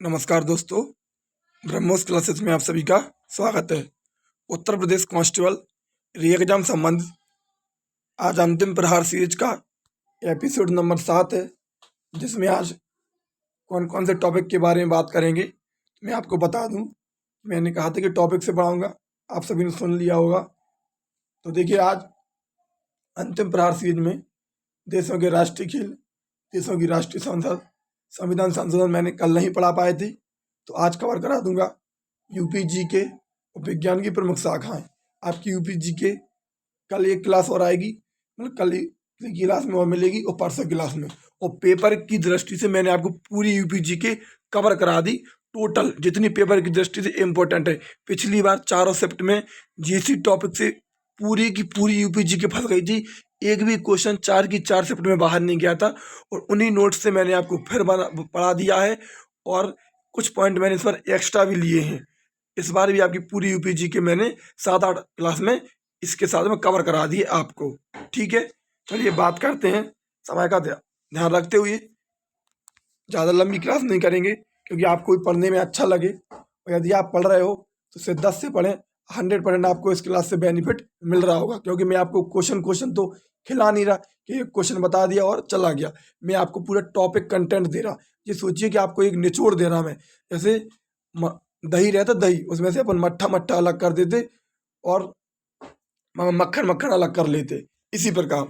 नमस्कार दोस्तों, ब्रह्मोस क्लासेस में आप सभी का स्वागत है। उत्तर प्रदेश कांस्टेबल री एग्जाम संबंधित आज अंतिम प्रहार सीरीज का एपिसोड नंबर 7 है, जिसमें आज कौन कौन से टॉपिक के बारे में बात करेंगे मैं आपको बता दूं। मैंने कहा था कि टॉपिक से पढ़ाऊंगा, आप सभी ने सुन लिया होगा। तो देखिए, आज अंतिम प्रहार सीरीज में देशों के राष्ट्रीय खेल, देशों की राष्ट्रीय संसद, संविधान संशोधन मैंने कल नहीं पढ़ा पाए थे, तो आज कवर करा दूंगा। यूपी जीके और विज्ञान की प्रमुख शाखाएं। आपकी यूपी जीके कल एक क्लास और आएगी, मतलब कल की क्लास में और मिलेगी और परसों क्लास में। और पेपर की दृष्टि से मैंने आपको पूरी यूपी जीके कवर करा दी, टोटल जितनी पेपर की दृष्टि से इम्पोर्टेंट है। पिछली बार चारों शिफ्ट में जीसी टॉपिक से पूरी की पूरी यूपी जीके फंस गई थी, एक भी क्वेश्चन 4 की 4 शिफ्ट में बाहर नहीं गया था। और उन्हीं नोट्स से मैंने आपको फिर पढ़ा दिया है और कुछ पॉइंट मैंने इस बार एक्स्ट्रा भी लिए हैं। इस बार भी आपकी पूरी यूपी जीके मैंने 7-8 क्लास में इसके साथ में कवर करा दिए आपको। ठीक है, चलिए बात करते हैं। समय का ध्यान रखते हुए ज़्यादा लंबी क्लास नहीं करेंगे, क्योंकि आपको भी पढ़ने में अच्छा लगे। और यदि आप पढ़ रहे हो तो सिद्धांत से पढ़ें, 100% आपको इस क्लास से बेनिफिट मिल रहा होगा। क्योंकि मैं आपको क्वेश्चन तो खिला नहीं रहा कि एक क्वेश्चन बता दिया और चला गया। मैं आपको पूरा टॉपिक कंटेंट दे रहा। ये सोचिए कि आपको एक निचोड़ दे रहा मैं। जैसे दही रहता, दही उसमें से अपन मट्ठा मट्ठा अलग कर देते और मक्खन मक्खन अलग कर लेते, इसी प्रकार।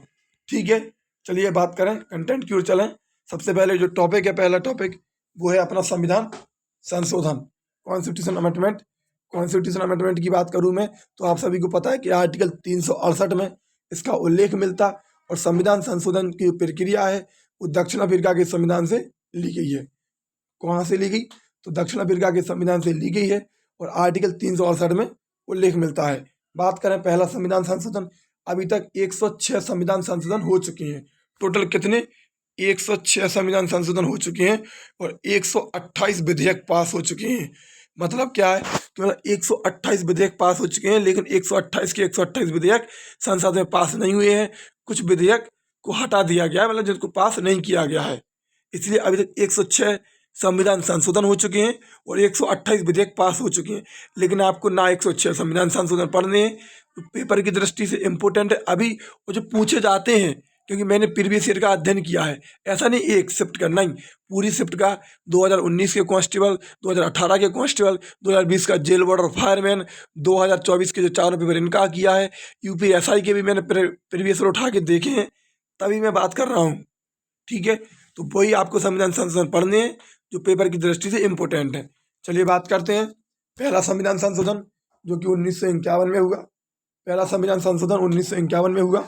ठीक है, चलिए बात करें, कंटेंट की ओर चलें। सबसे पहले जो टॉपिक है, पहला टॉपिक वो है अपना संविधान संशोधन, कॉन्स्टिट्यूशन अमेंडमेंट। कॉन्स्टिट्यूशन अमेंडमेंट की बात करूं मैं तो आप सभी को पता है कि आर्टिकल 368 में इसका उल्लेख मिलता। और संविधान संशोधन की प्रक्रिया है वो दक्षिण अफ्रीका के संविधान से ली गई है। कहाँ से ली गई? तो दक्षिण अफ्रीका के संविधान से ली गई है और आर्टिकल 368 में उल्लेख मिलता है। बात करें पहला संविधान संशोधन, अभी तक 106 संविधान संशोधन हो चुके हैं। टोटल कितने? 106 संविधान संशोधन हो चुके हैं और 128 विधेयक पास हो चुके हैं। मतलब क्या है कि मतलब 128 विधेयक पास हो चुके हैं, लेकिन 128 के 128 विधेयक संसद में पास नहीं हुए हैं। कुछ विधेयक को हटा दिया गया है, मतलब जिनको पास नहीं किया गया है। इसलिए अभी तक 106 संविधान संशोधन हो चुके हैं और 128 विधेयक पास हो चुके हैं। लेकिन आपको ना 106 संविधान संशोधन पढ़ने हैं, तो पेपर की दृष्टि से इम्पोर्टेंट है अभी वो जो पूछे जाते हैं। क्योंकि मैंने प्रीवियस ईयर का अध्ययन किया है, ऐसा नहीं एक शिफ्ट का, नहीं पूरी शिफ्ट का। 2019 के कांस्टेबल, 2018 के कांस्टेबल, 2020 का जेल वार्ड और फायरमैन, 2024 के जो चारों पेपर इनका किया है। यूपीएसआई के भी मैंने प्रीवियस ईयर उठा के देखे हैं, तभी मैं बात कर रहा हूँ। ठीक है, तो वही आपको संविधान संशोधन पढ़ने हैं जो पेपर की दृष्टि से इम्पोर्टेंट है। चलिए बात करते हैं पहला संविधान संशोधन जो कि 1951 में हुआ। पहला संविधान संशोधन 1951 में हुआ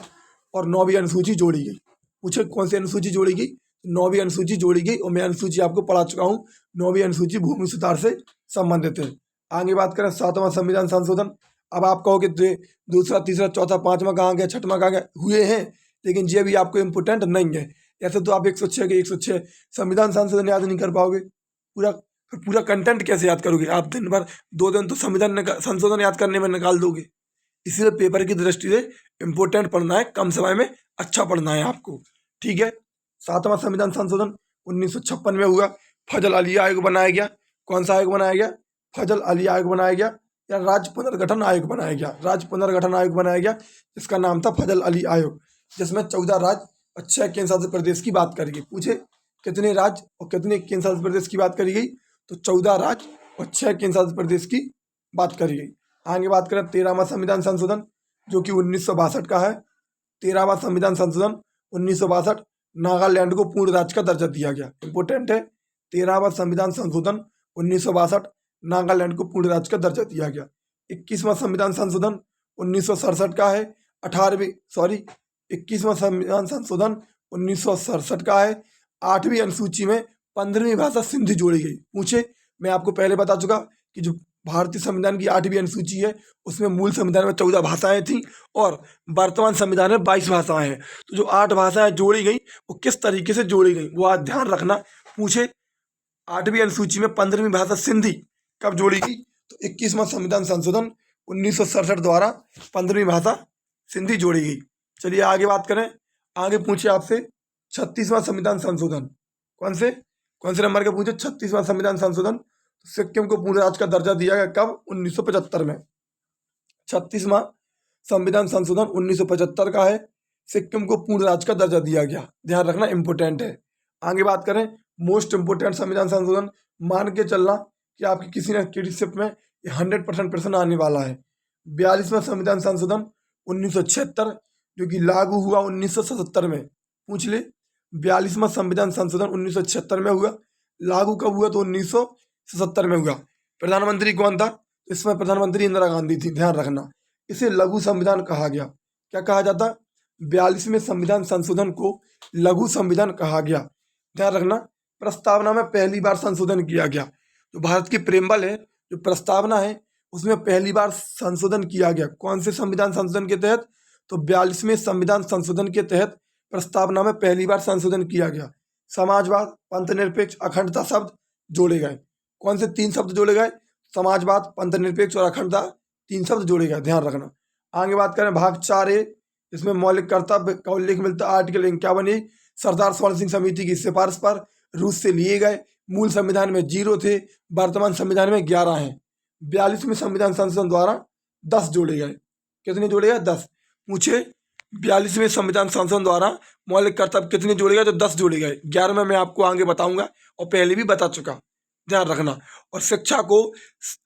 और 9वीं अनुसूची जोड़ी गई। पूछे कौन सी अनुसूची जोड़ी गई? 9वीं अनुसूची जोड़ी गई और मैं अनुसूची आपको पढ़ा चुका हूँ। 9वीं अनुसूची भूमि सुधार से संबंधित है। आगे बात करें 7वां संविधान संशोधन। अब आप कहोगे दूसरा, तीसरा, चौथा, पांचवा कहाँ गया, छठवां कहाँ गया? हुए हैं, लेकिन ये भी आपको इम्पोर्टेंट नहीं है। ऐसे तो आप 106 के 106 संविधान संशोधन याद नहीं कर पाओगे। पूरा पूरा कंटेंट कैसे याद करोगे? आप दिन भर 2 दिन तो संविधान संशोधन याद करने में निकाल दोगे। इसलिए पेपर की दृष्टि से इम्पोर्टेंट पढ़ना है, कम समय में अच्छा पढ़ना है आपको। ठीक है, 7वां संविधान संशोधन 1956 में हुआ। फजल अली आयोग बनाया गया। कौन सा आयोग बनाया गया? फजल अली आयोग बनाया गया या राज्य पुनर्गठन आयोग बनाया गया? राज्य पुनर्गठन आयोग बनाया गया, जिसका नाम था फजल अली आयोग, जिसमें 14 राज्य और 6 केंद्र शासित प्रदेश की बात करी गई। पूछे कितने राज्य और कितने केंद्र शासित प्रदेश की बात करी गई? तो 14 राज्य और 6 केंद्र शासित प्रदेश की बात करी गई। आगे बात करें 13वां संविधान संशोधन जो कि 1962 का है। 13वां संविधान संशोधन 1962, नागालैंड को पूर्ण राज्य का दर्जा दिया गया। इंपोर्टेंट है, 13वां संविधान संशोधन 1962, नागालैंड को पूर्ण राज्य का दर्जा दिया गया। 21वां संविधान संशोधन 1967 का है। 21वां संविधान संशोधन 1967 का है। 8वीं अनुसूची में 15वीं भाषा सिंधी जोड़ी गई। पूछे, मैं आपको पहले बता चुका कि जो भारतीय संविधान की 8वीं अनुसूची है उसमें मूल संविधान में 14 भाषाएं थी और वर्तमान संविधान में 22 भाषाएं हैं। तो जो 8 भाषाएं जोड़ी गई वो किस तरीके से जोड़ी गई वो आज ध्यान रखना। पूछे 8वीं अनुसूची में 15वीं भाषा सिंधी कब जोड़ी गई? तो 21वां संविधान संशोधन 1967 द्वारा 15वीं भाषा सिंधी जोड़ी गई। चलिए आगे बात करें। आगे पूछे आपसे 36वां संविधान संशोधन। कौन से? कौन से नंबर का पूछे? 36वां संविधान संशोधन। सिक्किम को पूर्ण राज्य का दर्जा दिया गया कब? 1975 में। 36वां संविधान संशोधन 1975 का है। सिक्किम को पूर्ण राज्य का दर्जा दिया गया, ध्यान रखना, इंपोर्टेंट है। आगे बात करें मोस्ट इंपोर्टेंट संविधान संशोधन, मान के चलना कि आपकी किसी न किसी शिफ्ट में 100% प्रश्न आने वाला है। 42वां संविधान संशोधन 1976 जो कि लागू हुआ 1977 में। पूछ ले, 42वां संविधान संशोधन 1976 में हुआ, लागू कब हुआ? तो 1977 में हुआ। प्रधानमंत्री कौन था? इसमें प्रधानमंत्री इंदिरा गांधी थी, ध्यान रखना। इसे लघु संविधान कहा गया। क्या कहा जाता? 42वें संविधान संशोधन को लघु संविधान कहा गया, ध्यान रखना। प्रस्तावना में पहली बार संशोधन किया गया। जो भारत की प्रेमबल है, जो प्रस्तावना है, उसमें पहली बार संशोधन किया गया। कौन से संविधान संशोधन के तहत? तो 42वें संविधान संशोधन के तहत प्रस्तावना में पहली बार संशोधन किया गया। समाजवाद, पंथनिरपेक्ष, अखंडता शब्द जोड़े गए। कौन से 3 शब्द जोड़े गए? समाजवाद, पंथनिरपेक्ष और अखंडता, 3 शब्द जोड़े गए, ध्यान रखना। आगे बात करें भाग 4A, इसमें मौलिक कर्तव्य का उल्लेख मिलता है। आर्टिकल 51A, सरदार स्वर्ण सिंह समिति की सिफारिश पर रूस से लिए गए। मूल संविधान में 0 थे, वर्तमान संविधान में 11 हैं। 42वें संविधान संशोधन द्वारा 10 जोड़े गए। कितने जोड़े गए? 10। पूछे 42वें संविधान संशोधन द्वारा मौलिक कर्तव्य कितने जोड़े गए? तो 10 जोड़े गए। 11वें मैं आपको आगे बताऊंगा और पहले भी बता चुका, ध्यान रखना। और शिक्षा को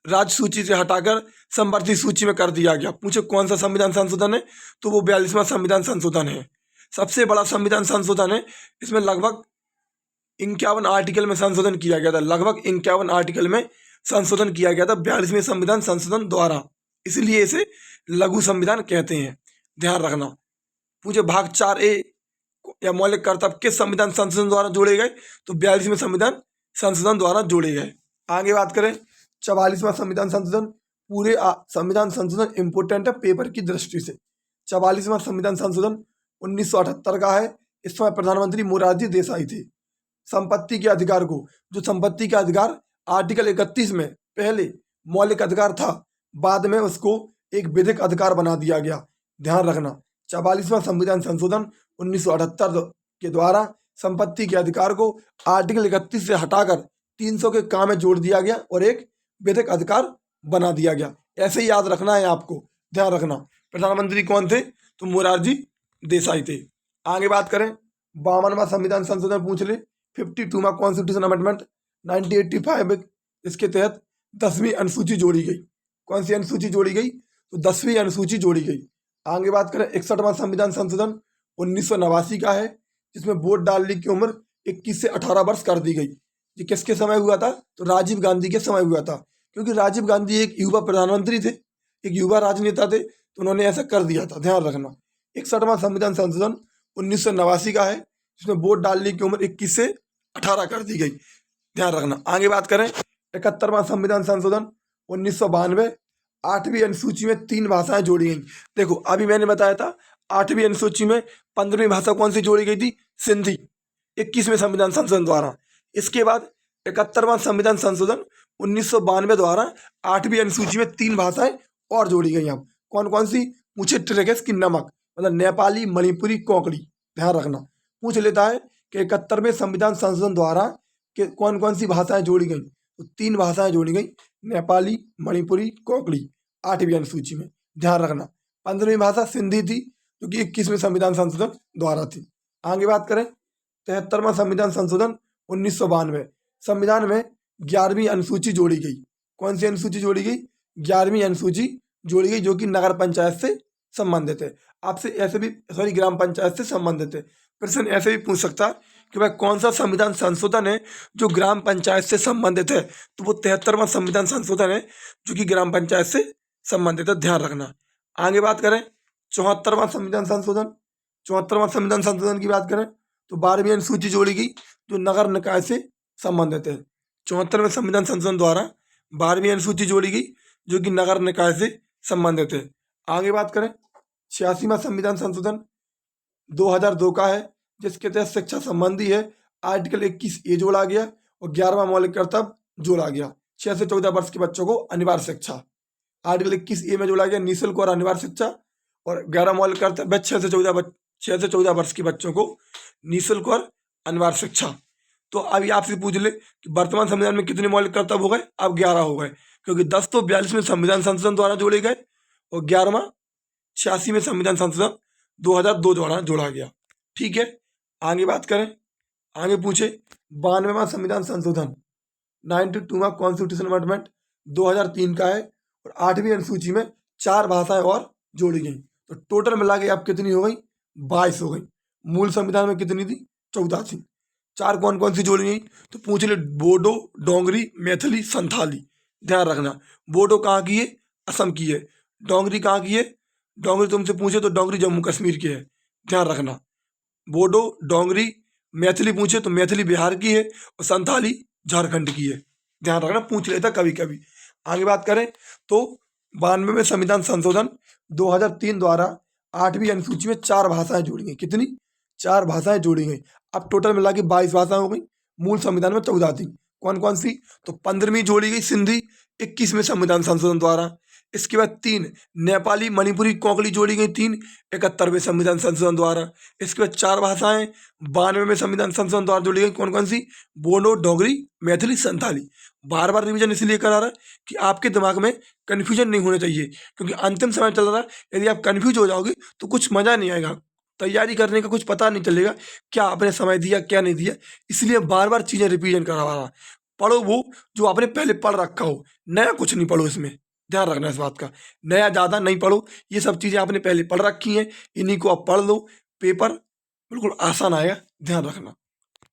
राज्य सूची से हटाकर संवर्धित सूची में कर दिया गया। पूछे कौन सा संविधान संशोधन है? तो वो 42वां संविधान संशोधन है। सबसे बड़ा संविधान संशोधन है। इसमें लगभग 51 आर्टिकल में संशोधन किया गया था। लगभग 51 आर्टिकल में संशोधन किया गया था 42वें संविधान संशोधन द्वारा, इसलिए इसे लघु संविधान कहते हैं, ध्यान रखना। पूछे भाग 4A या मौलिक कर्तव्य किस संविधान संशोधन द्वारा जोड़े गए? तो 42वें संविधान संशोधन द्वारा जोड़े गए। आगे बात करें 44वां संविधान संशोधन। पूरे संविधान संशोधन इंपोर्टेंट है पेपर की दृष्टि से। 44वां संविधान संशोधन 1978 का है। इसमें प्रधानमंत्री मोरारजी देसाई थे। संपत्ति के अधिकार को, जो संपत्ति का अधिकार आर्टिकल 31 में पहले मौलिक अधिकार था, बाद में उसको एक विधिक अधिकार बना दिया गया, ध्यान रखना। 44वां संविधान संशोधन 1978 के द्वारा संपत्ति के अधिकार को आर्टिकल 31 से हटाकर 300 के काम में जोड़ दिया गया और एक विधिक अधिकार बना दिया गया। ऐसे ही याद रखना है आपको, ध्यान रखना। प्रधानमंत्री कौन थे? तो मोरारजी देसाई थे। आगे बात करें 52वां संविधान संशोधन पूछ ले। 52वां कॉन्स्टिट्यूशन अमेंडमेंट 1985, इसके तहत 10वीं अनुसूची जोड़ी गई। कौन सी अनुसूची जोड़ी गई? तो 10वीं अनुसूची जोड़ी गई। आगे बात करें 61वां संविधान संशोधन 1989 का है, जिसमें वोट डालने की उम्र 21 से 18 वर्ष कर दी गई। ये किसके समय हुआ था? तो राजीव गांधी के समय हुआ था, क्योंकि राजीव गांधी एक युवा प्रधानमंत्री थे, एक युवा राजनेता थे, तो उन्होंने ऐसा कर दिया था, ध्यान रखना। 61वां संविधान संशोधन 1989 का है, जिसमें वोट डालने की उम्र 21 से 18 कर दी गई, ध्यान रखना। आगे बात करें 71वां संविधान संशोधन 1992। 8वीं अनुसूची में 3 भाषाएं जोड़ी गई। देखो अभी मैंने बताया था 8वीं अनुसूची में 15वीं भाषा कौन सी जोड़ी गई थी? सिंधी, 21वें संविधान संशोधन द्वारा। इसके बाद 71वां संविधान संशोधन 1992 द्वारा 8वीं अनुसूची में 3 भाषाएं और जोड़ी गई। अब कौन कौन सी? पूछे ट्रेगस की नमक, मतलब नेपाली, मणिपुरी, कोंकणी, ध्यान रखना। पूछ लेता है कि 71वें संविधान संशोधन द्वारा कि कौन कौन सी भाषाएं जोड़ी गई? तो 3 भाषाएं जोड़ी गई, नेपाली, मणिपुरी, कोंकणी, 8वीं अनुसूची में, ध्यान रखना। 15वीं भाषा सिंधी थी, जो कि 21वें संविधान संशोधन द्वारा थी। आगे बात करें 73वां संविधान संशोधन 1992। संविधान में 11वीं अनुसूची जोड़ी गई। कौन सी अनुसूची जोड़ी गई? 11वीं अनुसूची जोड़ी गई, जो कि नगर पंचायत से संबंधित है। आपसे ऐसे भी ग्राम पंचायत से संबंधित है। प्रश्न ऐसे भी पूछ सकता है कि भाई कौन सा संविधान संशोधन है जो ग्राम पंचायत से संबंधित है? तो वो 73वां संविधान संशोधन है, जो कि ग्राम पंचायत से संबंधित है, ध्यान रखना। आगे बात करें 74वां संविधान संशोधन। 74वां संविधान संशोधन की बात करें तो 12वीं अनुसूची जोड़ी गई, जो नगर निकाय से संबंधित है। 74वें संविधान संशोधन द्वारा 12वीं अनुसूची जोड़ी गई, जो कि नगर निकाय से संबंधित है। आगे बात करें 86वां संविधान संशोधन 2002 का है, जिसके तहत शिक्षा संबंधी है। आर्टिकल 21A जोड़ा गया और 11वां मौलिक कर्तव्य जोड़ा गया। 6 से 14 वर्ष के बच्चों को अनिवार्य शिक्षा। आर्टिकल 21A में जोड़ा गया निःशुल्क और अनिवार्य शिक्षा, और 11 मौलिक कर्तव्य 6 से 14 वर्ष के बच्चों को निःशुल्क और अनिवार्य शिक्षा। तो अभी आपसे पूछ ले कि वर्तमान संविधान में कितने मौलिक कर्तव्य हो गए, अब 11 हो गए, क्योंकि 10 तो 42 में संविधान संशोधन द्वारा जोड़े गए और 11वां 86 में संविधान संशोधन 2002 द्वारा जोड़ा गया। ठीक है, आगे बात करें। आगे पूछे 92वां संविधान संशोधन 92वां कॉन्स्टिट्यूशन अमेंडमेंट 2003 का है और 8वीं अनुसूची में 4 भाषाएं और जोड़ी गई। तो टोटल मिला के अब कितनी हो गई, 22 हो गई। मूल संविधान में कितनी थी, 14 थी। 4 कौन कौन सी जोड़ी गई, तो पूछ ले बोडो, डोंगरी, मैथिली, संथाली। ध्यान रखना, बोडो कहाँ की है, असम की है। डोंगरी कहाँ की है, डोंगरी तुमसे पूछे तो डोंगरी जम्मू कश्मीर की है, ध्यान रखना। बोडो, डोंगरी, मैथिली पूछे तो मैथिली बिहार की है और संथाली झारखंड की है, ध्यान रखना, पूछ लेता कभी कभी। आगे बात करें तो 92वें संविधान संशोधन 2003 द्वारा 8वीं अनुसूची में 4 भाषाएं जोड़ी गई। कितनी, 4 भाषाएं जोड़ी गई। अब टोटल मिला के 22 भाषाएं हो गई। मूल संविधान में 14 थी। कौन कौन सी, तो 15वीं जोड़ी गई सिंधी 21वें संविधान संशोधन द्वारा। इसके बाद 3 नेपाली, मणिपुरी, कोंकणी जोड़ी गई 3 71वें संविधान संशोधन द्वारा। इसके बाद 4 भाषाएं 92वें संविधान संशोधन द्वारा जोड़ी गई। कौन कौन सी, बोडो, डोगरी, मैथिली, संथाली। बार बार रिवीजन इसलिए करा रहा है कि आपके दिमाग में कन्फ्यूजन नहीं होना चाहिए, क्योंकि अंतिम समय चल रहा है। यदि आप कन्फ्यूज हो जाओगे तो कुछ मजा नहीं आएगा, तैयारी करने का कुछ पता नहीं चलेगा क्या आपने समय दिया क्या नहीं दिया। इसलिए बार बार चीजें रिवीजन करवा रहा। पढ़ो वो जो आपने पहले पढ़ रखा हो, नया कुछ नहीं पढ़ो इसमें, ध्यान रखना इस बात का। नया ज़्यादा नहीं पढ़ो, ये सब चीज़ें आपने पहले पढ़ रखी हैं, इन्हीं को आप पढ़ लो, पेपर बिल्कुल आसान आएगा, ध्यान रखना।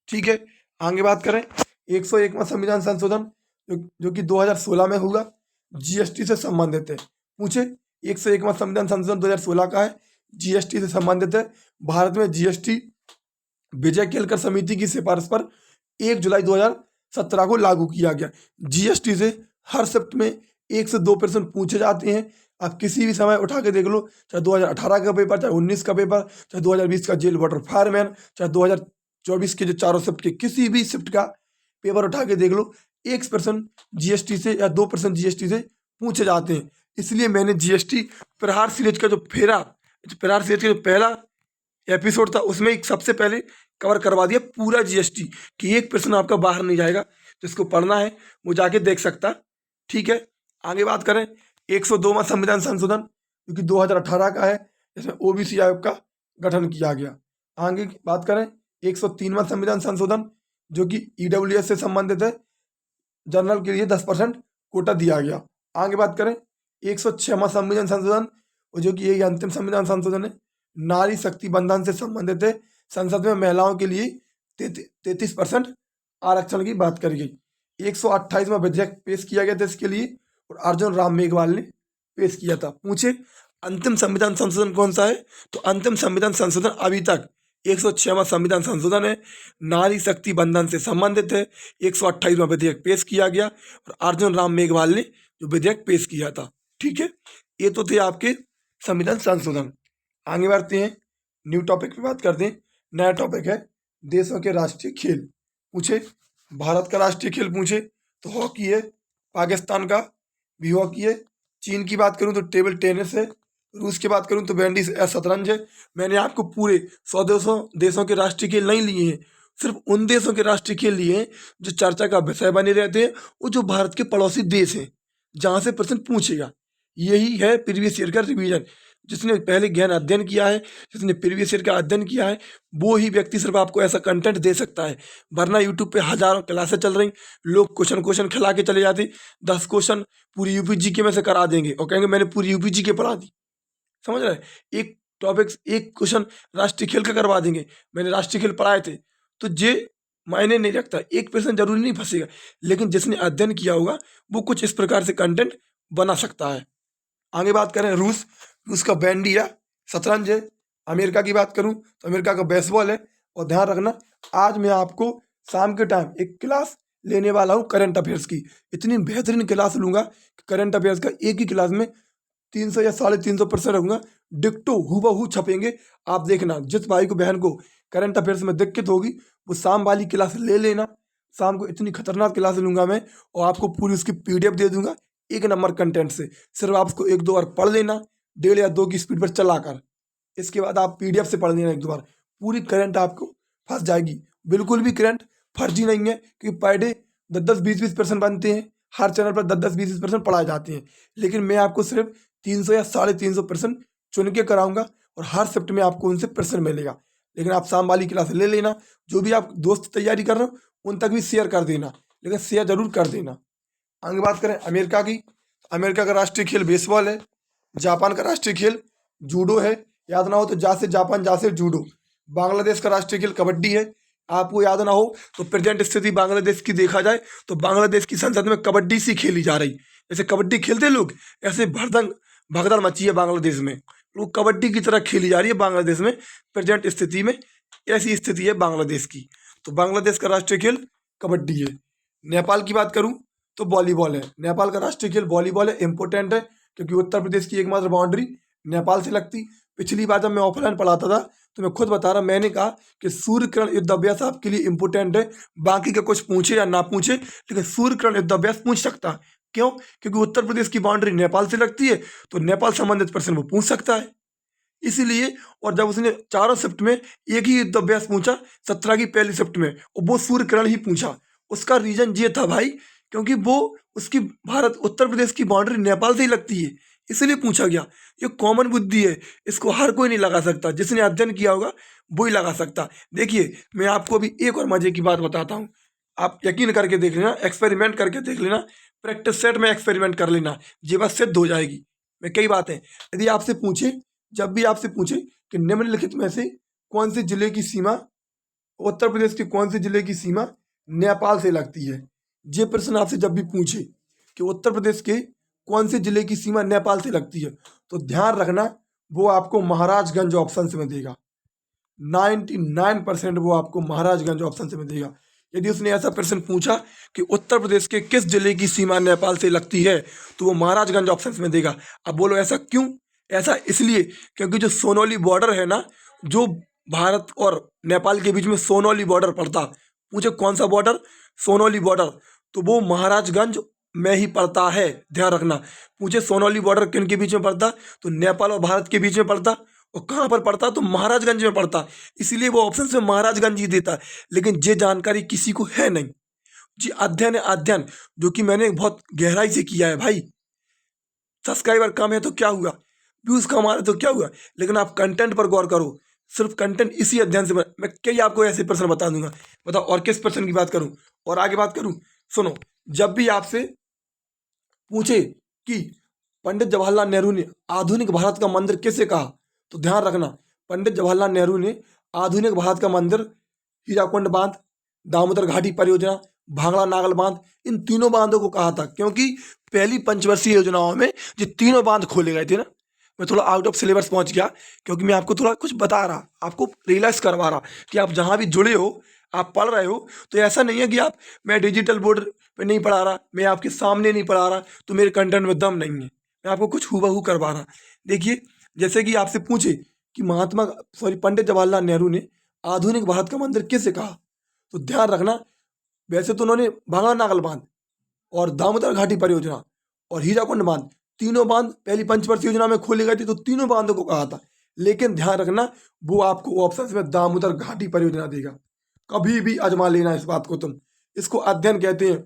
ठीक है, आगे बात करें 101वां संविधान संशोधन जो कि 2016 में हुआ, जीएसटी से संबंधित है। पूछे 101वां संविधान संशोधन 2016 का है, जीएसटी से संबंधित है। भारत में जीएसटी विजय केलकर समिति की सिफारिश पर 1 जुलाई 2017 को लागू किया गया। जीएसटी से हर शिफ्ट में 1 से 2% पूछे जाते हैं। आप किसी भी समय उठा के देख लो, चाहे 2018 का पेपर, चाहे 19 का पेपर, चाहे 2020 का जेल वाटर फायरमैन, चाहे 2024 के जो चारों शिफ्ट के किसी भी शिफ्ट का पेपर उठा के देख लो, 1% जीएसटी से या 2% जीएसटी से पूछे जाते हैं। इसलिए मैंने जीएसटी प्रहार सीरीज का जो प्रहार सीरीज का जो पहला एपिसोड था उसमें एक सबसे पहले कवर करवा दिया पूरा जीएसटी, कि 1% आपका बाहर नहीं जाएगा। जिसको पढ़ना है वो जाके देख सकता। ठीक है, आगे बात करें 102वां संविधान संशोधन जो कि 2018 का है, जिसमें ओबीसी आयोग का गठन किया गया। आगे बात करें 103वां संविधान संशोधन जो कि ईडब्ल्यूएस से संबंधित है, जनरल के लिए 10% कोटा दिया गया। आगे बात करें 106वां संविधान संशोधन जो कि यही अंतिम संविधान संशोधन है, नारी शक्ति बंधन से संबंधित है। संसद में महिलाओं के लिए 33% आरक्षण की बात करी गई। 128वां विधेयक पेश किया गया था इसके लिए और अर्जुन राम मेघवाल ने पेश किया था। पूछे अंतिम संविधान संशोधन कौन सा है, तो अंतिम संविधान संशोधन अभी तक 106वां संविधान संशोधन है, नारी शक्ति बंधन से संबंधित है। 128वां विधेयक पेश किया गया और अर्जुन राम मेघवाल ने जो विधेयक पेश किया था। ठीक है, ये तो थे आपके संविधान संशोधन। आगे बढ़ते हैं, न्यू टॉपिक पे बात करते हैं। नया टॉपिक है देशों के राष्ट्रीय खेल। पूछे भारत का राष्ट्रीय खेल पूछे तो हॉकी है, पाकिस्तान का भी हॉकी है, चीन की बात करूं तो टेबल टेनिस है, रूस की बात करूं तो बैंडी शतरंज है। मैंने आपको पूरे 100 देशों के राष्ट्रीय खेल नहीं लिए हैं, सिर्फ उन देशों के राष्ट्रीय खेल लिए हैं जो चर्चा का विषय बने रहते हैं और जो भारत के पड़ोसी देश हैं जहाँ से प्रश्न पूछेगा। यही है प्रीवियस ईयर का रिवीजन। जिसने पहले गहन अध्ययन किया है, जिसने प्रीवियस ईयर का अध्ययन किया है, वो ही व्यक्ति सिर्फ आपको ऐसा कंटेंट दे सकता है। वरना यूट्यूब पे हजारों क्लासेस चल रही, लोग क्वेश्चन खिला के चले जाते, 10 क्वेश्चन पूरी यूपीजी के में से करा देंगे और कहेंगे मैंने पूरी यूपीजी के पढ़ा दी। समझ रहे हैं, एक टॉपिक एक क्वेश्चन राष्ट्रीय खेल का करवा देंगे, मैंने राष्ट्रीय खेल पढ़ाए थे। तो ये मायने नहीं रखता, 1% जरूरी नहीं फंसेगा, लेकिन जिसने अध्ययन किया होगा वो कुछ इस प्रकार से कंटेंट बना सकता है। आगे बात करें रूस का बैंडी है, शतरंज है। अमेरिका की बात करूं तो अमेरिका का बेसबॉल है। और ध्यान रखना, आज मैं आपको शाम के टाइम एक क्लास लेने वाला हूं करंट अफेयर्स की। इतनी बेहतरीन क्लास लूंगा कि करंट अफेयर्स का एक ही क्लास में 300 या 350% रहूंगा, डिक्टो हूबहू छपेंगे। आप देखना, जिस भाई को बहन को करंट अफेयर्स में दिक्कत होगी वो शाम वाली क्लास ले लेना। शाम को इतनी खतरनाक क्लास लूंगा मैं और आपको पूरी उसकी पीडीएफ दे दूंगा 1 नंबर कंटेंट से। सिर्फ आप उसको 1-2 बार पढ़ लेना, 1.5 या 2 की स्पीड पर चलाकर। इसके बाद आप पीडीएफ से पढ़ लेना 1-2 बार, पूरी करंट आपको फंस जाएगी। बिल्कुल भी करंट फर्जी नहीं है, क्योंकि पर डे 10-10, 20-20% बनते हैं, हर चैनल पर 10-10, 20-20% पढ़ाए जाते हैं। लेकिन मैं आपको सिर्फ 300 या 350% चुन के कराऊंगा और हर शिफ्ट में आपको उनसे प्रश्न मिलेगा। लेकिन आप शाम वाली क्लास ले लेना, जो भी आप दोस्त तैयारी कर रहे हो उन तक भी शेयर कर देना, लेकिन शेयर जरूर कर देना। आगे बात करें अमेरिका की, अमेरिका का राष्ट्रीय खेल बेसबॉल है। जापान का राष्ट्रीय खेल जूडो है, याद ना हो तो जा से जापान, जा से जूडो। बांग्लादेश का राष्ट्रीय खेल कबड्डी है। आपको याद ना हो तो प्रेजेंट स्थिति बांग्लादेश की देखा जाए तो बांग्लादेश की संसद में कबड्डी सी खेली जा रही। जैसे कबड्डी खेलते लोग, ऐसे भरदंग भगदड़ मची है बांग्लादेश में, लोग कबड्डी की तरह खेली जा रही है बांग्लादेश में। प्रेजेंट स्थिति में ऐसी स्थिति है बांग्लादेश की। तो बांग्लादेश का राष्ट्रीय खेल कबड्डी है। नेपाल की बात करूं तो वॉलीबॉल है। नेपाल का राष्ट्रीय खेल वॉलीबॉल है, इंपॉर्टेंट है, क्योंकि उत्तर प्रदेश की एकमात्र बाउंड्री नेपाल से लगती। पिछली बार जब मैं ऑफलाइन पढ़ाता था तो मैं खुद बता रहा, मैंने कहा कि सूर्य किरण युद्धाभ्यास आपके लिए इंपॉर्टेंट है, बाकी का कुछ पूछे या ना पूछे, लेकिन सूर्य किरण युद्धाभ्यास पूछ सकता है। क्यों? क्योंकि उत्तर प्रदेश की बाउंड्री नेपाल से लगती है, तो नेपाल संबंधित प्रश्न वो पूछ सकता है, इसीलिए। और जब उसने चारों शिफ्ट में एक ही युद्धाभ्यास पूछा 17 की पहली शिफ्ट में, और वो सूर्य किरण ही पूछा, उसका रीजन ये था भाई, क्योंकि वो उसकी भारत उत्तर प्रदेश की बाउंड्री नेपाल से ही लगती है, इसलिए पूछा गया। ये कॉमन बुद्धि है, इसको हर कोई नहीं लगा सकता, जिसने अध्ययन किया होगा वो ही लगा सकता। देखिए मैं आपको अभी एक और मजे की बात बताता हूँ, आप यकीन करके देख लेना, एक्सपेरिमेंट करके देख लेना, प्रैक्टिस सेट में एक्सपेरिमेंट कर लेना, ये बात सिद्ध हो जाएगी। मैं कई बातें, यदि आपसे पूछे, जब भी आपसे पूछे कि निम्नलिखित में से कौन से जिले की सीमा, उत्तर प्रदेश के कौन से जिले की सीमा नेपाल से लगती है, ये प्रश्न आपसे जब भी पूछे कि उत्तर प्रदेश के कौन से जिले की सीमा नेपाल से लगती है, तो ध्यान रखना वो आपको महाराजगंज ऑप्शन में देगा। 99% वो आपको महाराजगंज ऑप्शन में देगा। यदि उसने ऐसा प्रश्न पूछा कि उत्तर प्रदेश के किस जिले की सीमा नेपाल से लगती है, तो वो महाराजगंज ऑप्शन में देगा। अब बोलो ऐसा क्यों? ऐसा इसलिए क्योंकि जो सोनौली बॉर्डर है ना, जो भारत और नेपाल के बीच में सोनौली बॉर्डर पड़ता, पूछे कौन सा बॉर्डर? सोनौली बॉर्डर, तो वो महाराजगंज में ही पड़ता है, ध्यान रखना। पूछे सोनौली बॉर्डर किन के बीच में पड़ता, तो नेपाल और भारत के बीच में पड़ता, और कहाँ पर पड़ता, तो महाराजगंज में पड़ता, इसीलिए वो ऑप्शन से महाराजगंज ही देता है। लेकिन ये जानकारी किसी को है नहीं जी। अध्ययन है अध्ययन, जो कि मैंने बहुत गहराई से किया है भाई। सब्सक्राइबर कम है तो क्या हुआ, व्यूज कम आ रहे तो क्या हुआ, लेकिन आप कंटेंट पर गौर करो। सिर्फ कंटेंट इसी अध्ययन से मैं कई आपको ऐसे प्रश्न बता दूंगा। बताओ और किस प्रश्न की बात करूं, और आगे बात करूं। सुनो, जब भी आपसे पूछे कि पंडित जवाहरलाल नेहरू ने आधुनिक भारत का मंदिर किसे कहा, तो ध्यान रखना पंडित जवाहरलाल नेहरू ने आधुनिक भारत का मंदिर हीराकुंड बांध, दामोदर घाटी परियोजना, भांगड़ा नागल बांध, इन तीनों बांधों को कहा था, क्योंकि पहली पंचवर्षीय योजनाओं में ये तीनों बांध खोले गए थे ना। मैं थोड़ा आउट ऑफ सिलेबस पहुंच गया, क्योंकि मैं आपको थोड़ा कुछ बता रहा, आपको रियलाइज करवा रहा कि आप जहां भी जुड़े हो, आप पढ़ रहे हो, तो ऐसा नहीं है कि आप, मैं डिजिटल बोर्ड पे नहीं पढ़ा रहा, मैं आपके सामने नहीं पढ़ा रहा तो मेरे कंटेंट में दम नहीं है। मैं आपको कुछ हूबहू करवा रहा। देखिए, जैसे कि आपसे पूछे कि पंडित जवाहरलाल नेहरू ने आधुनिक भारत का मंदिर किसे कहा, तो ध्यान रखना, वैसे तो उन्होंने भांगड़ा नागल बांध और दामोदर घाटी परियोजना और हीराकुंड बांध, तीनों बांध पहली पंचवर्षीय योजना में खोले गए थे, तो तीनों बांधों को कहा था। लेकिन ध्यान रखना, वो आपको ऑप्शन में दामोदर घाटी परियोजना देगा। कभी भी आजमा लेना इस बात को, तुम इसको अध्ययन कहते हैं।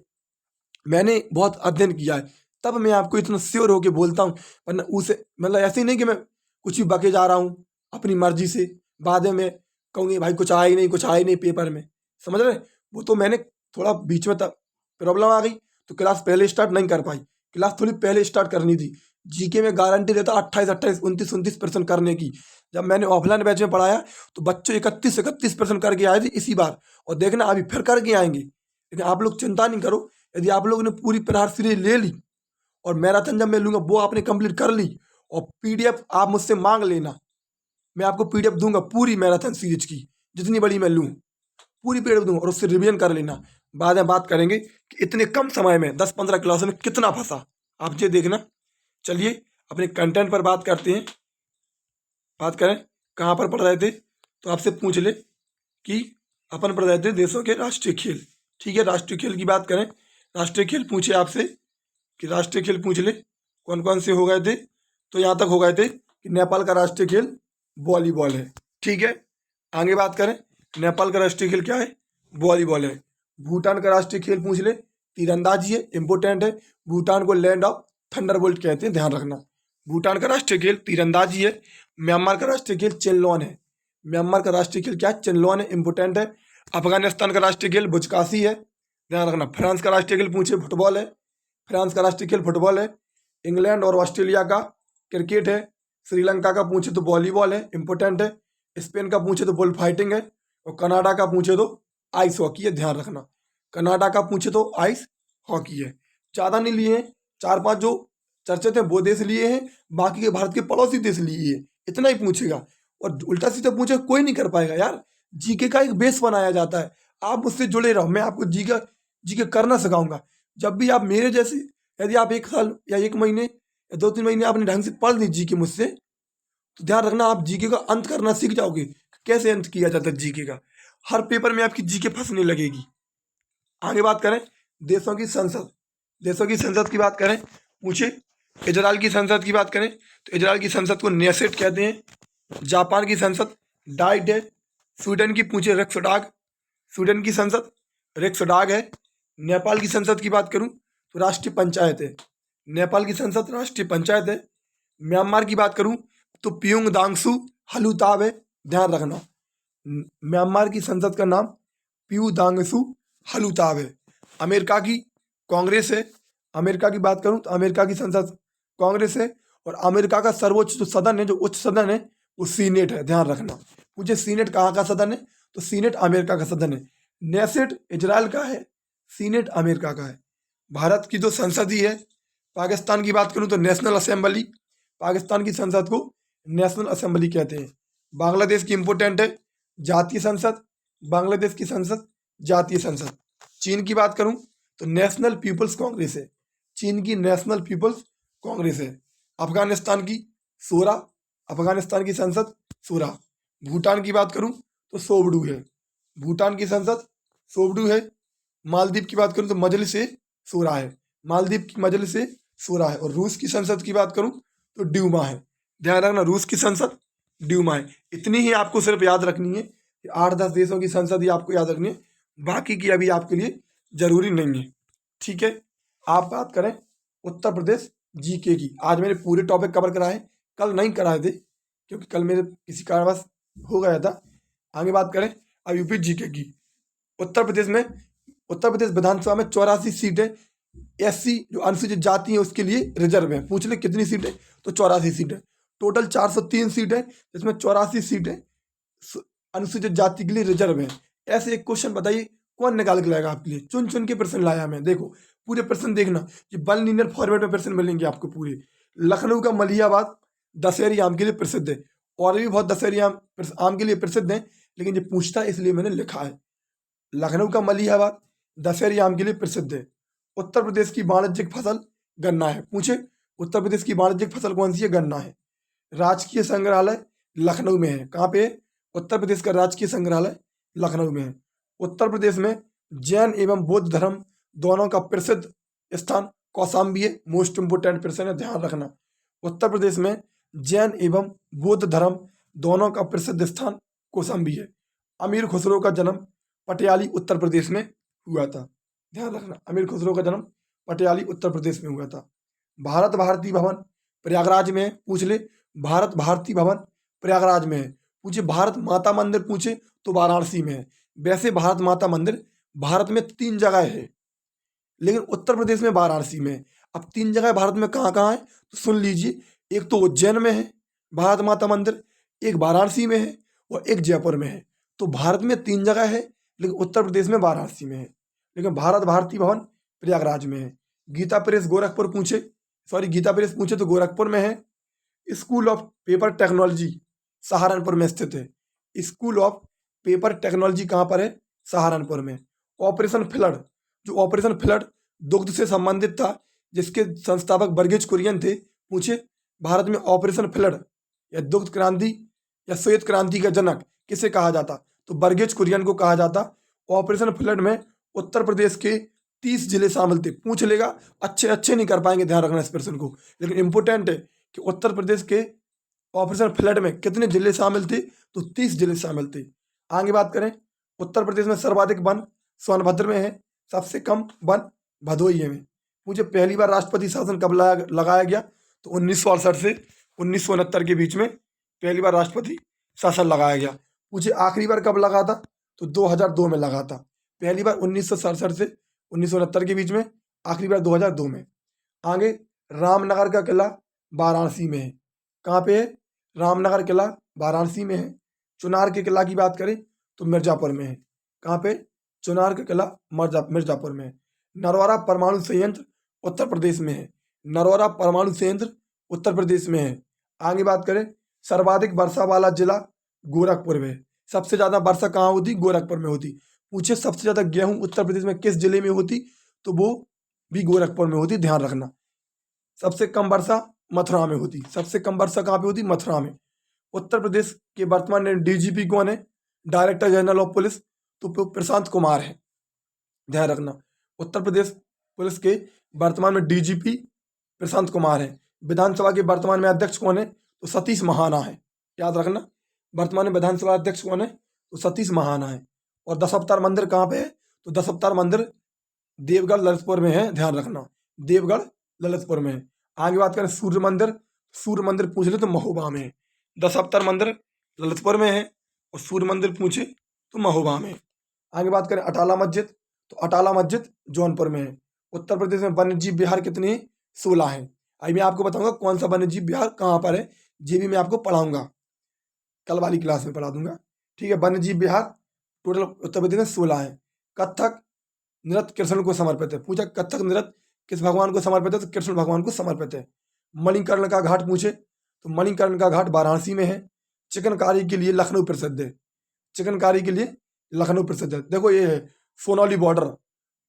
मैंने बहुत अध्ययन किया है, तब मैं आपको इतना श्योर होके बोलता हूँ, वरना उसे मतलब ऐसे ही नहीं कि मैं कुछ भी बके जा रहा हूँ अपनी मर्जी से, बाद में कहूँगी भाई कुछ आया ही नहीं, कुछ आया ही नहीं पेपर में, समझ रहे। वो तो मैंने थोड़ा बीच में प्रॉब्लम आ गई तो क्लास पहले स्टार्ट नहीं कर पाई, क्लास थोड़ी पहले स्टार्ट करनी थी। जीके में गारंटी देता 28, 29% करने की। जब मैंने ऑफलाइन बैच में पढ़ाया तो बच्चे 31% करके आए थे इसी बार, और देखना अभी फिर करके आएंगे। लेकिन आप लोग चिंता नहीं करो, यदि आप लोगों ने पूरी प्रहार सीरीज ले ली और मैराथन जब मैं लूंगा वो आपने कंप्लीट कर ली, और पीडीएफ आप मुझसे मांग लेना, मैं आपको पीडीएफ दूंगा पूरी मैराथन सीरीज की, जितनी बड़ी मैं लूँ पूरी पीडीएफ दूंगा, और उससे रिवीजन कर लेना। बाद में बात करेंगे कि इतने कम समय में 10-15 क्लास में कितना फंसा, आप ये देखना। चलिए अपने कंटेंट पर बात करते हैं। बात करें कहाँ पर पढ़ रहे थे, तो आपसे पूछ ले कि अपन पढ़ रहे थे देशों के राष्ट्रीय खेल। ठीक है, राष्ट्रीय खेल की बात करें, राष्ट्रीय खेल पूछे आपसे कि राष्ट्रीय खेल पूछ ले कौन कौन से हो गए थे, तो यहाँ तक हो गए थे कि नेपाल का राष्ट्रीय खेल वॉलीबॉल है। ठीक है, आगे बात करें, नेपाल का राष्ट्रीय खेल क्या है? वॉलीबॉल है। भूटान का राष्ट्रीय खेल पूछ ले, तीरंदाजी है, इंपोर्टेंट है। भूटान को लैंड ऑफ थंडरबोल्ट कहते हैं, ध्यान रखना। भूटान का राष्ट्रीय खेल तीरंदाजी है। म्यांमार का राष्ट्रीय खेल चेनलोन है। म्यांमार का राष्ट्रीय खेल क्या है? चेनलोन है, इंपोर्टेंट है। अफगानिस्तान का राष्ट्रीय खेल बुजकाशी है, ध्यान रखना। फ्रांस का राष्ट्रीय खेल पूछे फुटबॉल है, फ्रांस का राष्ट्रीय खेल फुटबॉल है। इंग्लैंड और ऑस्ट्रेलिया का क्रिकेट है। श्रीलंका का पूछे तो वॉलीबॉल है, इंपोर्टेंट है। स्पेन का पूछे तो बुल फाइटिंग है। और कनाडा का पूछे तो आइस हॉकी है, ध्यान रखना। कनाडा का पूछे तो आइस हॉकी है। ज़्यादा नहीं लिए हैं, 4-5 जो चर्चित हैं वो देश लिए हैं, बाकी के भारत के पड़ोसी देश लिए हैं, इतना ही पूछेगा। और उल्टा सीधा पूछे कोई नहीं कर पाएगा यार। जीके का एक बेस बनाया जाता है, आप मुझसे जुड़े रहो, मैं आपको जीके करना सिखाऊंगा। जब भी आप मेरे जैसे, यदि आप 1 साल या 1 महीने या 2-3 महीने आपने ढंग से पढ़ ली जीके मुझसे, तो ध्यान रखना आप जीके का अंत करना सीख जाओगे, कैसे अंत किया जाता है जीके का। हर पेपर में आपकी जीके फंसने लगेगी। आगे बात करें देशों की संसद, देशों की संसद की बात करें, पूछे इजराइल की संसद की बात करें तो इजराइल की संसद को नेसेट कहते हैं। जापान की संसद डाइट है। स्वीडन की पूछे रिक्सडाग, स्वीडन की संसद रिक्सडाग है। नेपाल की संसद की बात करूं तो राष्ट्रीय पंचायत है, नेपाल की संसद राष्ट्रीय पंचायत है। म्यांमार की बात करूं तो पियुंग दांगसू हलूताब है, ध्यान रखना। म्यांमार की संसद का नाम पियू दांगसू हलूताब है। अमेरिका की कांग्रेस है, अमेरिका की बात करूं तो अमेरिका की संसद कांग्रेस है। और अमेरिका का सर्वोच्च जो सदन है, जो उच्च सदन है, वो सीनेट है, ध्यान रखना। मुझे सीनेट कहाँ का सदन है? तो सीनेट अमेरिका का सदन है। नेसेट इजराइल का है, सीनेट अमेरिका का है। भारत की जो संसद ही है, पाकिस्तान की बात करूं तो नेशनल असेंबली, पाकिस्तान की संसद को नेशनल असेंबली कहते हैं। बांग्लादेश की इंपोर्टेंट है जातीय संसद, बांग्लादेश की संसद जातीय संसद। चीन की बात करूं तो नेशनल पीपल्स कांग्रेस है, चीन की नेशनल पीपल्स कांग्रेस है। अफगानिस्तान की शूरा, अफगानिस्तान की संसद शूरा। भूटान की बात करूं तो सोवडू है, भूटान की संसद सोवडू है। मालदीव की बात करूं तो मजलिस ए शूरा है, मालदीव की मजलिस ए शूरा है। और रूस की संसद की बात करूं तो ड्यूमा है, ध्यान रखना, रूस की संसद ड्यूमा है। इतनी ही आपको सिर्फ याद रखनी है, 8-10 देशों की संसद ही आपको याद रखनी है, बाकी की अभी आपके लिए जरूरी नहीं है, ठीक है। आप बात करें उत्तर प्रदेश जीके की, आज मैंने पूरे टॉपिक कवर कराए, कल नहीं कराए थे क्योंकि कल मेरे किसी कारणवश हो गया था। आगे बात करें अब यूपी जीके की। उत्तर प्रदेश में, उत्तर प्रदेश विधानसभा में 84 सीटें एससी जो अनुसूचित जाति है उसके लिए रिजर्व है। पूछ ले कितनी सीटें? तो 84 सीटें। टोटल 403 सीटें, जिसमें 84 सीटें अनुसूचित जाति के लिए रिजर्व है। ऐसे एक क्वेश्चन बताइए कौन निकाल के लाएगा आपके लिए? चुन चुन के प्रश्न लाया मैं, देखो पूरे प्रश्न देखना, ये वन लीनियर फॉर्मेट में प्रश्न मिलेंगे आपको पूरे। लखनऊ का मलिहाबाद दशहरी आम के लिए प्रसिद्ध है, और भी बहुत दशहरी आम के लिए प्रसिद्ध है, लेकिन ये पूछता है इसलिए मैंने लिखा है। लखनऊ का मलिहाबाद दशहरी आम के लिए प्रसिद्ध है। उत्तर प्रदेश की वाणिज्यिक फसल गन्ना है। पूछे उत्तर प्रदेश की वाणिज्यिक फसल कौन सी है? गन्ना है। राजकीय संग्रहालय लखनऊ में है। कहाँ पे है? उत्तर प्रदेश का राजकीय संग्रहालय लखनऊ में है। उत्तर प्रदेश में जैन एवं बौद्ध धर्म दोनों का प्रसिद्ध स्थान कौशाम्बी है। मोस्ट इंपोर्टेंट प्रश्न है, ध्यान रखना। उत्तर प्रदेश में जैन एवं बौद्ध धर्म दोनों का प्रसिद्ध स्थान कौशाम्बी है। अमीर खुसरो का जन्म पटियाली उत्तर प्रदेश में हुआ था, ध्यान रखना। अमीर खुसरो का जन्म पटियाली उत्तर प्रदेश में हुआ था। भारत भारती भवन प्रयागराज में है। पूछ ले भारत भारती भवन प्रयागराज में है। पूछे भारत माता मंदिर पूछे तो वाराणसी में है। वैसे भारत माता मंदिर भारत में 3 जगह है, लेकिन उत्तर प्रदेश में वाराणसी में है। अब 3 जगह भारत में कहाँ कहाँ है तो सुन लीजिए, एक तो उज्जैन में है भारत माता मंदिर, एक वाराणसी में है और एक जयपुर में है। तो भारत में 3 जगह है, लेकिन उत्तर प्रदेश में वाराणसी में है। लेकिन भारत भारती भवन प्रयागराज में है। गीता प्रेस गोरखपुर पूछे, सॉरी गीता प्रेस पूछे तो गोरखपुर में है। School of paper technology Saharanpur में स्थित है। स्कूल ऑफ पेपर टेक्नोलॉजी कहाँ पर है? सहारनपुर में। ऑपरेशन फ्लड, जो ऑपरेशन फ्लड दुग्ध से संबंधित था, जिसके संस्थापक वर्गीज कुरियन थे। पूछे भारत में ऑपरेशन फ्लड या दुग्ध क्रांति या श्वेत क्रांति का जनक किसे कहा जाता? तो वर्गीज कुरियन को कहा जाता। ऑपरेशन फ्लड में उत्तर प्रदेश के 30 जिले शामिल थे। पूछ लेगा, अच्छे नहीं कर पाएंगे, ध्यान रखना इस प्रश्न को, लेकिन इंपोर्टेंट है कि उत्तर प्रदेश के ऑपरेशन फ्लड में कितने जिले शामिल थे? तो 30 जिले शामिल थे। आगे बात करें उत्तर प्रदेश में सर्वाधिक वन सोनभद्र में है। सबसे कम वन भदोही में। मुझे पहली बार राष्ट्रपति शासन कब लगाया गया? तो 1968 से 1969 के बीच में पहली बार राष्ट्रपति शासन लगाया गया। मुझे आखिरी बार कब लगा था? तो 2002 में लगा था। पहली बार 1967 से 1969 के बीच में, आखिरी बार 2002 में। आगे रामनगर का किला वाराणसी में है। कहाँ पे है? रामनगर किला वाराणसी में है। चुनार के किला की बात करें तो मिर्जापुर में है। कहाँ पे? चुनार का किला मिर्जापुर में है। नरौरा परमाणु संयंत्र उत्तर प्रदेश में है। नरौरा परमाणु संयंत्र उत्तर प्रदेश में है। आगे बात करें, सर्वाधिक वर्षा वाला जिला गोरखपुर में। सबसे ज्यादा वर्षा कहाँ होती? गोरखपुर में होती। पूछे सबसे ज्यादा गेहूं उत्तर प्रदेश में किस जिले में होती? तो वो भी गोरखपुर में होती, ध्यान रखना। सबसे कम वर्षा मथुरा में होती। सबसे कम वर्षा कहाँ पे होती? मथुरा में। उत्तर प्रदेश के वर्तमान डीजीपी कौन है? डायरेक्टर जनरल ऑफ पुलिस, तो प्रशांत कुमार है, ध्यान रखना। उत्तर प्रदेश पुलिस के वर्तमान में डीजीपी प्रशांत कुमार है। विधानसभा के वर्तमान में अध्यक्ष कौन है? तो सतीश महाना है, याद रखना। वर्तमान में विधानसभा अध्यक्ष कौन है? तो सतीश महाना है। और दस अवतार मंदिर कहाँ पे है? तो दस अवतार मंदिर देवगढ़ ललितपुर में है, ध्यान रखना। देवगढ़ ललितपुर में है। आगे बात करें सूर्य मंदिर। सूर्य मंदिर पूछ ले तो महोबा में है। दस अवतार मंदिर ललितपुर में है और सूर्य मंदिर पूछे तो महोबा में है। आगे बात करें अटाला मस्जिद, तो अटाला मस्जिद जौनपुर में है। उत्तर प्रदेश में वन्य जीव विहार कितने हैं? 16 हैं। अभी मैं आपको बताऊंगा कौन सा वन्य जीव विहार कहाँ पर है, ये भी मैं आपको पढ़ाऊंगा, कल वाली क्लास में पढ़ा दूंगा, ठीक है। वन्य जीव विहार टोटल उत्तर प्रदेश में 16 है। कथक नृत्य कृष्ण को समर्पित है। पूछा कथक नृत्य किस भगवान को समर्पित है? तो कृष्ण भगवान को समर्पित है। मणिकर्ण का घाट पूछे तो मणिकर्ण का घाट वाराणसी में है। चिकनकारी के लिए लखनऊ प्रसिद्ध है। चिकनकारी के लिए लखनऊ प्रसिद्ध है। देखो ये है सोनौली बॉर्डर,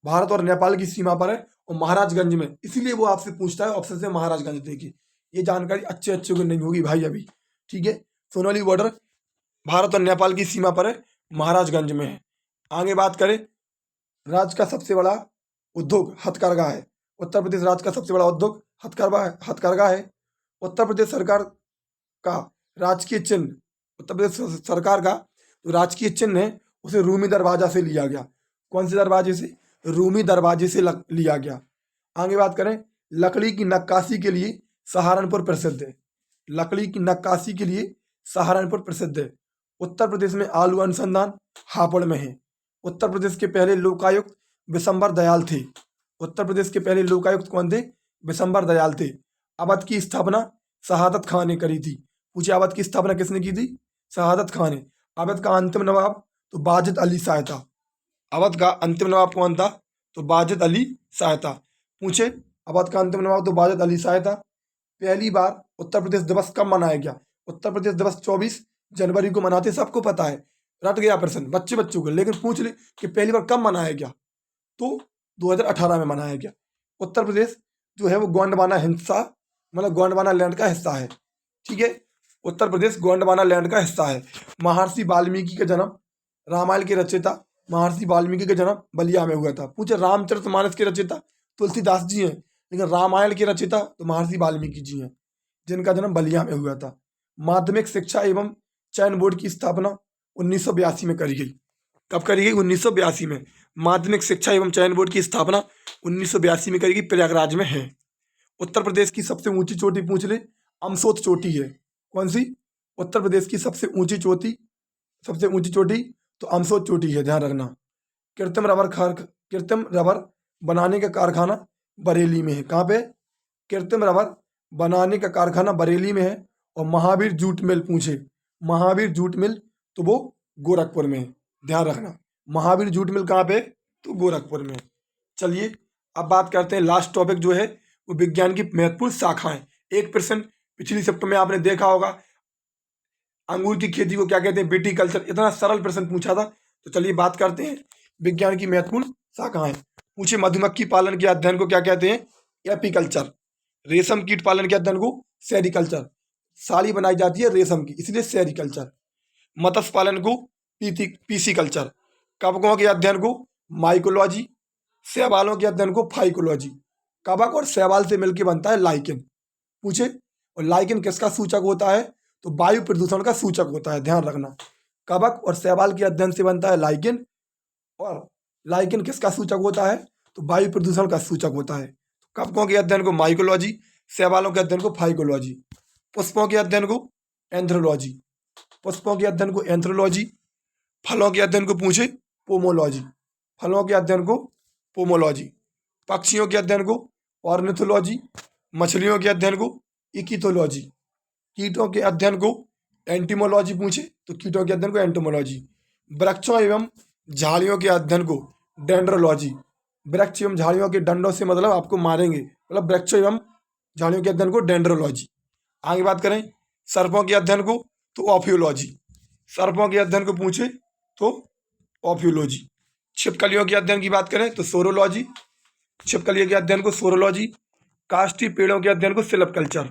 भारत और नेपाल की सीमा पर है और महाराजगंज में, इसीलिए वो आपसे पूछता है ऑप्शन से महाराजगंज। देखिए ये जानकारी अच्छे को नहीं होगी भाई अभी, ठीक है। सोनौली बॉर्डर भारत और नेपाल की सीमा पर है, महाराजगंज में है। आगे बात करें, राज्य का सबसे बड़ा उद्योग हथकरघा है। उत्तर प्रदेश राज्य का सबसे बड़ा उद्योग हथकरघा है। उत्तर प्रदेश सरकार का राजकीय चिन्ह, उत्तर प्रदेश सरकार का जो राजकीय चिन्ह है उसे रूमी दरवाजा से लिया गया। कौन से दरवाजे से? रूमी दरवाजे से लिया गया। आगे बात करें, लकड़ी की नक्काशी के लिए सहारनपुर प्रसिद्ध है। लकड़ी की नक्काशी के लिए सहारनपुर प्रसिद्ध है। उत्तर प्रदेश में आलू अनुसंधान हापुड़ में है। उत्तर प्रदेश के पहले लोकायुक्त विशंबर दयाल थे। उत्तर प्रदेश के पहले लोकायुक्त कौन थे? विशंबर दयाल थे। अवध की स्थापना शहादत खान ने करी थी। पूछे अवध की स्थापना किसने की थी? शहादत खान ने। अवध का अंतिम नवाब तो वाजिद अली शाह था। अवध का अंतिम नवाब कौन था? तो वाजिद अली शाह था। पूछे अवध का अंतिम नवाब तो वाजिद अली शाह था। पहली बार उत्तर प्रदेश दिवस कब मनाया गया? उत्तर प्रदेश दिवस 24 जनवरी को मनाते, सबको पता है, रट गया प्रश्न बच्चों को, लेकिन पूछ ले कि पहली बार कब मनाया गया? तो 2018 में मनाया गया। उत्तर प्रदेश जो है वो गोंडवाना हिंसा मतलब गोंडवाना लैंड का हिस्सा है, ठीक है। उत्तर प्रदेश गोंडवाना लैंड का हिस्सा है। महर्षि वाल्मीकि का जन्म, रामायण के रचयिता महर्षि वाल्मीकि का जन्म बलिया में हुआ था। पूछे रामचरितमानस के रचयिता तुलसीदास जी हैं, लेकिन रामायण के रचयिता तो महर्षि वाल्मीकि जी हैं, जिनका जन्म बलिया में हुआ था। माध्यमिक शिक्षा एवं चयन बोर्ड की स्थापना 1982 में करी गई। कब करी गई? 1982 में। माध्यमिक शिक्षा एवं चयन बोर्ड की स्थापना 1982 में करी गई, प्रयागराज में है। उत्तर प्रदेश की सबसे ऊंची चोटी पूछ ले, अमसोत चोटी है। कौन सी? उत्तर प्रदेश की सबसे ऊंची चोटी तो अमसोत चोटी है, ध्यान रखना। कृत्रिम रबर बनाने का कारखाना बरेली में है। कहाँ पे? कृत्रिम रबर बनाने का कारखाना बरेली में है। और महावीर जूट मिल पूछे, महावीर जूट मिल तो वो गोरखपुर में है, ध्यान रखना। महावीर जूट मिल कहाँ पे? तो गोरखपुर में। चलिए अब बात करते हैं, लास्ट टॉपिक जो है वो विज्ञान की महत्वपूर्ण शाखाएं। एक प्रश्न पिछली शिफ्ट में आपने देखा होगा, अंगूर की खेती को क्या कहते हैं? विटीकल्चर। इतना सरल प्रश्न पूछा था। तो चलिए बात करते हैं विज्ञान की महत्वपूर्ण शाखाएं। पूछे मधुमक्खी पालन के अध्ययन को क्या कहते हैं? एपीकल्चर। रेशम कीट पालन के अध्ययन को सेरिकल्चर। साड़ी बनाई जाती है रेशम की, इसलिए सेरिकल्चर। मत्स्य पालन को पीसीकल्चर। कवकों के अध्ययन को माइकोलॉजी। शैवालों के अध्ययन को फाइकोलॉजी। कवक और शैवाल से मिलकर बनता है लाइकेन। पूछे और लाइकेन किसका सूचक होता है? तो वायु प्रदूषण का सूचक होता है, ध्यान रखना। कवक और शैवाल के अध्ययन से बनता है लाइकेन और लाइकेन किसका सूचक होता है? तो वायु प्रदूषण का सूचक होता है। कवकों के अध्ययन को माइकोलॉजी, शैवालों के अध्ययन को फाइकोलॉजी, पुष्पों के अध्ययन को एंथ्रोलॉजी, पुष्पों के अध्ययन को एंथ्रोलॉजी, फलों के अध्ययन को पूछे पोमोलॉजी, फलों के अध्ययन को पोमोलॉजी, पक्षियों के अध्ययन को ऑर्निथोलॉजी, मछलियों के अध्ययन को इकिथोलॉजी, कीटों के अध्ययन को एंटीमोलॉजी पूछे तो कीटों के अध्ययन को एंटोमोलॉजी, वृक्षों एवं झाड़ियों के अध्ययन को डेंड्रोलॉजी, वृक्ष एवं झाड़ियों के डंडों से मतलब आपको मारेंगे, मतलब वृक्ष एवं झाड़ियों के अध्ययन को डेंड्रोलॉजी। आगे बात करें सर्पों के अध्ययन को तो ऑफियोलॉजी, सर्पों के अध्ययन को पूछे तो ऑफियोलॉजी। छिपकलियों के अध्ययन की बात करें तो सोरोलॉजी, छिपकलियों के अध्ययन को सोरोलॉजी। काष्ठी पेड़ों के अध्ययन को सिल्प कल्चर,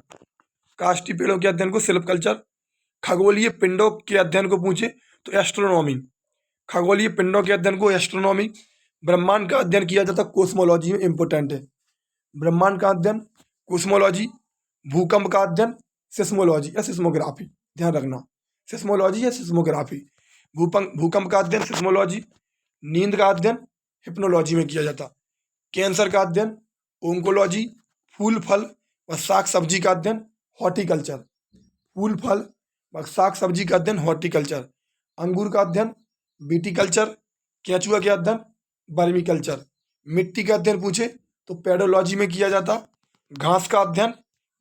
काष्ठी पेड़ों के अध्ययन को सिल्प कल्चर। खगोलीय पिंडों के अध्ययन को पूछे तो एस्ट्रोनॉमी, खगोलीय पिंडों के अध्ययन को एस्ट्रोनॉमी। ब्रह्मांड का अध्ययन किया जाता कोस्मोलॉजी में, इंपोर्टेंट है ब्रह्मांड का अध्ययन कोस्मोलॉजी। भूकंप का अध्ययन सिस्मोलॉजी या सिस्मोग्राफी, ध्यान रखना सिस्मोलॉजी या सिस्मोग्राफी। भूकंप का अध्ययन सिस्मोलॉजी। नींद का अध्ययन हिप्नोलॉजी में किया जाता। कैंसर का अध्ययन ओंकोलॉजी। फूल फल व साग सब्जी का अध्ययन हॉर्टिकल्चर, फूल फल व साग सब्जी का अध्ययन हॉर्टिकल्चर। अंगूर का अध्ययन विटिकल्चर। केंचुआ के अध्ययन वर्मिकल्चर। मिट्टी का अध्ययन पूछे तो पेडोलॉजी में किया जाता। घास का अध्ययन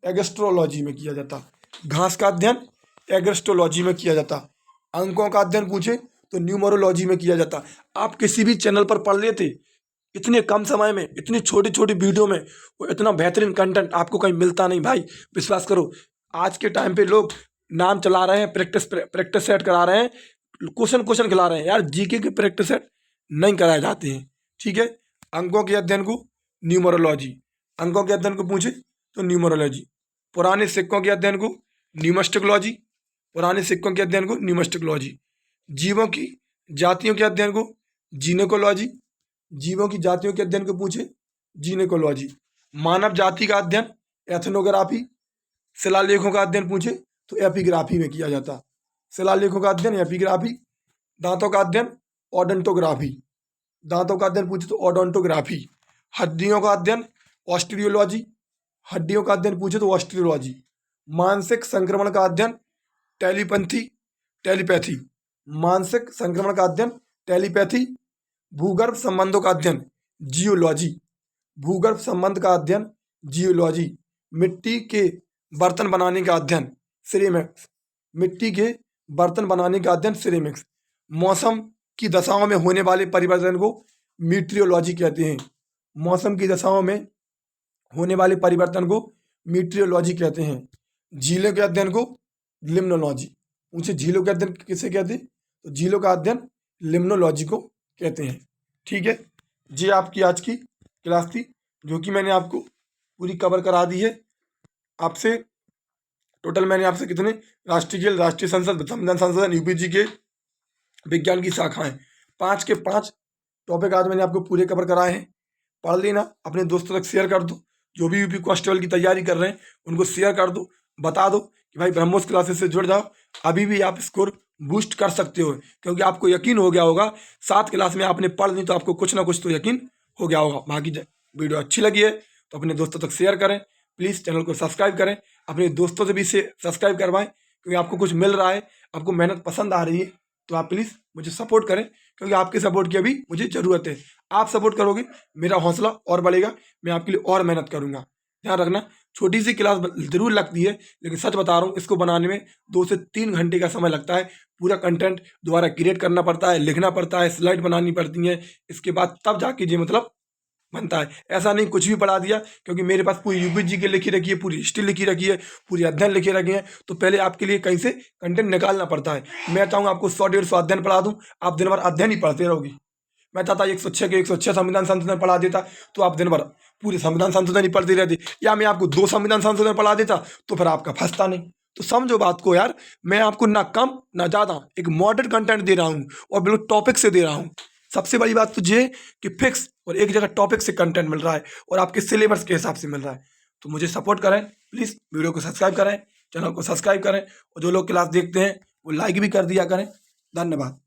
एगस्ट्रोलॉजी में किया जाता, घास का अध्ययन एगस्ट्रोलॉजी में किया जाता। अंकों का अध्ययन पूछे तो न्यूमरोलॉजी में किया जाता। आप किसी भी चैनल पर पढ़ लेते, इतने कम समय में इतनी छोटी छोटी वीडियो में वो इतना बेहतरीन कंटेंट आपको कहीं मिलता नहीं भाई, विश्वास करो। आज के टाइम पे लोग नाम चला रहे हैं, प्रैक्टिस सेट करा रहे हैं, क्वेश्चन खिला रहे हैं यार, जीके के प्रैक्टिस सेट नहीं कराए जाते हैं, ठीक है। अंकों के अध्ययन को न्यूमरोलॉजी, अंकों के अध्ययन को पूछे तो न्यूमरोलॉजी। पुराने सिक्कों के अध्ययन को न्यूमस्टिकोलॉजी, पुराने सिक्कों के अध्ययन को न्यूमस्टिकोलॉजी। जीवों की जातियों के अध्ययन को जीनेकोलॉजी, जीवों की जातियों के अध्ययन को पूछे जीनेकोलॉजी। मानव जाति का अध्ययन एथनोग्राफी। शिलालेखों का अध्ययन पूछे तो एपिग्राफी में किया जाता, शिलालेखों का अध्ययन एपिग्राफी। दांतों का अध्ययन ओडोंटोग्राफी, दांतों का अध्ययन पूछे तो ओडोंटोग्राफी। हड्डियों का अध्ययन ऑस्टियोलॉजी, हड्डियों का अध्ययन पूछे तो ऑस्टियोलॉजी। मानसिक संक्रमण का अध्ययन टेलीपैथी, मानसिक संक्रमण का अध्ययन टेलीपैथी। भूगर्भ संबंधों का अध्ययन जियोलॉजी, भूगर्भ संबंध का अध्ययन जियोलॉजी। मिट्टी के बर्तन बनाने का अध्ययन सिरेमिक्स, मिट्टी के बर्तन बनाने का अध्ययन सिरेमिक्स। मौसम की दशाओं में होने वाले परिवर्तन को मीटियोलॉजी कहते हैं, मौसम की दशाओं में होने वाले परिवर्तन को मीटियोलॉजी कहते हैं। झीलों के अध्ययन को लिम्नोलॉजी, पूछे झीलों के अध्ययन किसे कहते हैं तो झीलों का अध्ययन लिम्नोलॉजी को कहते हैं, ठीक है। ये आपकी आज की क्लास थी जो कि मैंने आपको पूरी कवर करा दी है। आपसे टोटल मैंने आपसे कितने राष्ट्रीय खेल, राष्ट्रीय संसद, संविधान संशोधन, यूपीजी के विज्ञान की शाखाएं 5 के 5 टॉपिक आज मैंने आपको पूरे कवर कराए हैं। पढ़ लेना, अपने दोस्तों तक शेयर कर दो, जो भी यूपी कांस्टेबल की तैयारी कर रहे हैं उनको शेयर कर दो, बता दो कि भाई ब्रह्मोस क्लासेस से जुड़ जाओ, अभी भी आप स्कोर बूस्ट कर सकते हो, क्योंकि आपको यकीन हो गया होगा 7 क्लास में आपने पढ़ ली तो आपको कुछ ना कुछ तो यकीन हो गया होगा। बाकी वीडियो अच्छी लगी है तो अपने दोस्तों तक शेयर करें, प्लीज़ चैनल को सब्सक्राइब करें, अपने दोस्तों से भी सब्सक्राइब करवाएं, क्योंकि आपको कुछ मिल रहा है, आपको मेहनत पसंद आ रही है, तो आप प्लीज़ मुझे सपोर्ट करें, क्योंकि आपके सपोर्ट की अभी मुझे ज़रूरत है। आप सपोर्ट करोगे मेरा हौसला और बढ़ेगा, मैं आपके लिए और मेहनत करूँगा। ध्यान रखना, छोटी सी क्लास ज़रूर लगती है, लेकिन सच बता रहा हूँ, इसको बनाने में 2 से 3 घंटे का समय लगता है। पूरा कंटेंट दोबारा क्रिएट करना पड़ता है, लिखना पड़ता है, स्लाइड बनानी पड़ती हैं, इसके बाद तब जाके ये मतलब बनता है। ऐसा नहीं कुछ भी पढ़ा दिया, क्योंकि मेरे पास पूरी यूपीजी की लिखी रखी है, पूरी हिस्ट्री लिखी रखी है, पूरी अध्ययन लिखे रखे हैं, तो पहले आपके लिए कहीं से कंटेंट निकालना पड़ता है। मैं चाहूँगा आपको 100-150 अध्ययन पढ़ा दूँ, आप दिन भर अध्ययन ही पढ़ते रहोगे। मैं चाहता 106 के 106 संविधान संशोधन पढ़ा देता तो आप दिन भर पूरे संविधान संशोधन ही पढ़ते रहते, या मैं आपको 2 संविधान संशोधन पढ़ा देता तो फिर आपका फंसता नहीं। तो समझो बात को यार, मैं आपको ना कम ना ज़्यादा एक मॉडर्न कंटेंट दे रहा हूँ और बिल्कुल टॉपिक से दे रहा हूँ। सबसे बड़ी बात तो ये कि फिक्स और एक जगह टॉपिक से कंटेंट मिल रहा है और आपके सिलेबस के हिसाब से मिल रहा है। तो मुझे सपोर्ट करें, प्लीज़ वीडियो को सब्सक्राइब करें, चैनल को सब्सक्राइब करें, और जो लोग क्लास देखते हैं वो लाइक भी कर दिया करें। धन्यवाद।